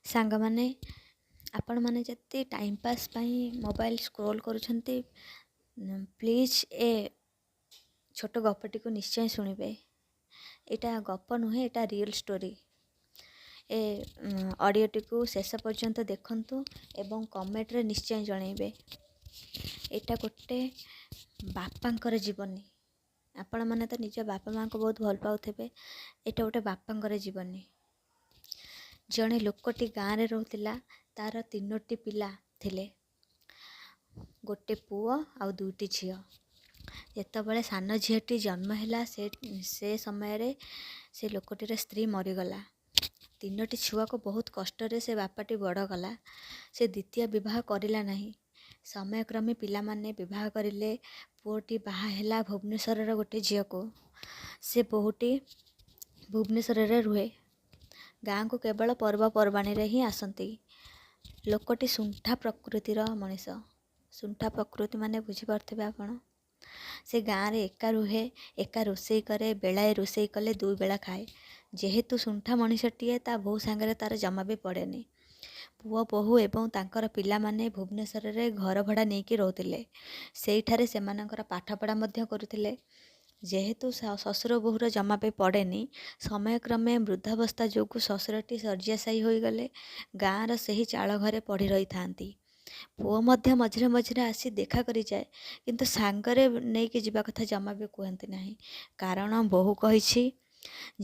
ସାଙ୍ଗମାନେ ଆପଣମାନେ ଯଦି ଟାଇମ୍ ପାସ୍ ପାଇଁ ମୋବାଇଲ୍ ସ୍କ୍ରୋଲ୍ କରୁଛନ୍ତି, ପ୍ଲିଜ୍ ଏ ଛୋଟ ଗପଟିକୁ ନିଶ୍ଚୟ ଶୁଣିବେ। ଏଇଟା ଗପ ନୁହେଁ, ଏଇଟା ରିଅଲ୍ ଷ୍ଟୋରି। ଏ ଅଡ଼ିଓଟିକୁ ଶେଷ ପର୍ଯ୍ୟନ୍ତ ଦେଖନ୍ତୁ ଏବଂ କମେଣ୍ଟରେ ନିଶ୍ଚୟ ଜଣାଇବେ। ଏଇଟା ଗୋଟେ ବାପାଙ୍କର ଜୀବନୀ। ଆପଣମାନେ ତ ନିଜ ବାପା ମାଆଙ୍କୁ ବହୁତ ଭଲ ପାଉଥିବେ। ଏଇଟା ଗୋଟେ ବାପାଙ୍କର ଜୀବନୀ। ଜଣେ ଲୋକଟି ଗାଁରେ ରହୁଥିଲା। ତାର 3ଟି ପିଲା ଥିଲେ, ଗୋଟେ ପୁଅ ଆଉ 2ଟି ଝିଅ। ଯେତେବେଳେ ସାନ ଝିଅଟି ଜନ୍ମ ହେଲା ସେ ସମୟରେ ସେ ଲୋକଟିର ସ୍ତ୍ରୀ ମରିଗଲା। 3ଟି ଛୁଆକୁ ବହୁତ କଷ୍ଟରେ ସେ ବାପାଟି ବଡ଼ କଲା। ସେ ଦ୍ୱିତୀୟ ବିବାହ କରିଲା ନାହିଁ। ସମୟକ୍ରମେ ପିଲାମାନେ ବିବାହ କରିଲେ। ପୁଅଟି ବାହା ହେଲା ଭୁବନେଶ୍ୱରର ଗୋଟେ ଝିଅକୁ। ସେ ବୋହୂଟି ଭୁବନେଶ୍ୱରରେ ରୁହେ। ଗାଁକୁ କେବଳ ପର୍ବପର୍ବାଣିରେ ହିଁ ଆସନ୍ତି। ଲୋକଟି ଶୁଣ୍ଠା ପ୍ରକୃତିର ମଣିଷ। ଶୁଣ୍ଠା ପ୍ରକୃତି ମାନେ ବୁଝିପାରୁଥିବେ ଆପଣ। ସେ ଗାଁରେ ଏକା ରୁହେ, ଏକା ରୋଷେଇ କରେ, ବେଳାଏ ରୋଷେଇ କଲେ 2 ବେଳା ଖାଏ। ଯେହେତୁ ଶୁଣ୍ଠା ମଣିଷଟିଏ, ତା ବୋହୂ ସାଙ୍ଗରେ ତାର ଜମା ବି ପଡ଼େନି। ପୁଅ ବୋହୂ ଏବଂ ତାଙ୍କର ପିଲାମାନେ ଭୁବନେଶ୍ୱରରେ ଘର ଭଡ଼ା ନେଇକି ରହୁଥିଲେ। ସେଇଠାରେ ସେମାନଙ୍କର ପାଠପଢ଼ା ମଧ୍ୟ କରୁଥିଲେ। ଯେହେତୁ ଶ୍ୱଶୁର ବୋହୂର ଜମା ବି ପଡ଼େନି, ସମୟକ୍ରମେ ବୃଦ୍ଧାବସ୍ଥା ଯୋଗୁଁ ଶ୍ୱଶୁରଟି ଶଯ୍ୟାଶାୟୀ ହୋଇଗଲେ। ଗାଁର ସେହି ଚାଳ ଘରେ ପଡ଼ି ରହିଥାନ୍ତି। ପୁଅ ମଧ୍ୟ ମଝିରେ ମଝିରେ ଆସି ଦେଖା କରିଯାଏ, କିନ୍ତୁ ସାଙ୍ଗରେ ନେଇକି ଯିବା କଥା ଜମା ବି କୁହନ୍ତି ନାହିଁ। କାରଣ ବୋହୂ କହିଛି,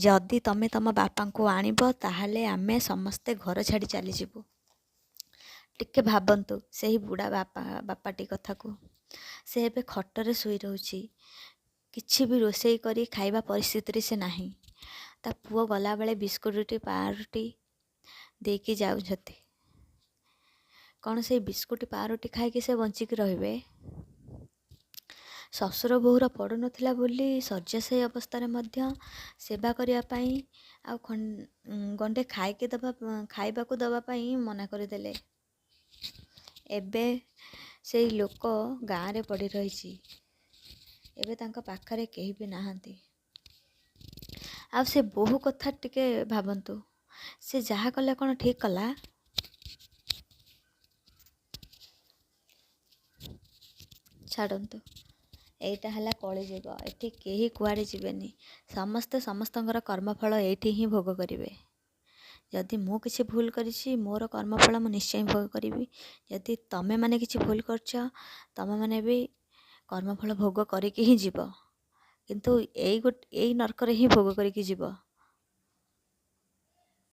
ଯଦି ତମେ ତମ ବାପାଙ୍କୁ ଆଣିବ ତାହେଲେ ଆମେ ସମସ୍ତେ ଘର ଛାଡ଼ି ଚାଲିଯିବୁ। ଟିକେ ଭାବନ୍ତୁ ସେହି ବୁଢ଼ା ବାପାଟି କଥାକୁ। ସେ ଏବେ ଖଟରେ ଶୋଇ ରହୁଛି। କିଛି ବି ରୋଷେଇ କରି ଖାଇବା ପରିସ୍ଥିତିରେ ସେ ନାହିଁ। ତା ପୁଅ ଗଲାବେଳେ ବିସ୍କୁଟଟି ପାଉଁରୁଟି ଦେଇକି ଯାଉଛନ୍ତି। କ'ଣ ସେଇ ବିସ୍କୁଟ ପାଉଁରୁଟି ଖାଇକି ସେ ବଞ୍ଚିକି ରହିବେ? ଶ୍ୱଶୁର ବୋହୂର ପଡ଼ୁନଥିଲା ବୋଲି ଶଯ୍ୟାଶାୟୀ ଅବସ୍ଥାରେ ମଧ୍ୟ ସେବା କରିବା ପାଇଁ ଆଉ ଗଣ୍ଡେ ଖାଇବାକୁ ଦେବା ପାଇଁ ମନା କରିଦେଲେ। ଏବେ ସେଇ ଲୋକ ଗାଁରେ ପଡ଼ି ରହିଛି। ଏବେ ତାଙ୍କ ପାଖରେ କେହି ବି ନାହାନ୍ତି। ଆଉ ସେ ବୋହୂ କଥା ଟିକେ ଭାବନ୍ତୁ। ସେ ଯାହା କଲା କ'ଣ ଠିକ୍ କଲା? ଛାଡ଼ନ୍ତୁ, ଏଇଟା ହେଲା କଳିଯୁଗ। ଏଠି କେହି କୁଆଡ଼େ ଯିବେନି। ସମସ୍ତେ ସମସ୍ତଙ୍କର କର୍ମଫଳ ଏଇଠି ହିଁ ଭୋଗ କରିବେ। ଯଦି ମୁଁ କିଛି ଭୁଲ କରିଛି, ମୋର କର୍ମଫଳ ମୁଁ ନିଶ୍ଚୟ ଭୋଗ କରିବି। ଯଦି ତମେମାନେ କିଛି ଭୁଲ କରିଛ, ତମେମାନେ ବି କର୍ମଫଳ ଭୋଗ କରିକି ହିଁ ଯିବ। କିନ୍ତୁ ଏଇ ନର୍କରେ ହିଁ ଭୋଗ କରିକି ଯିବ।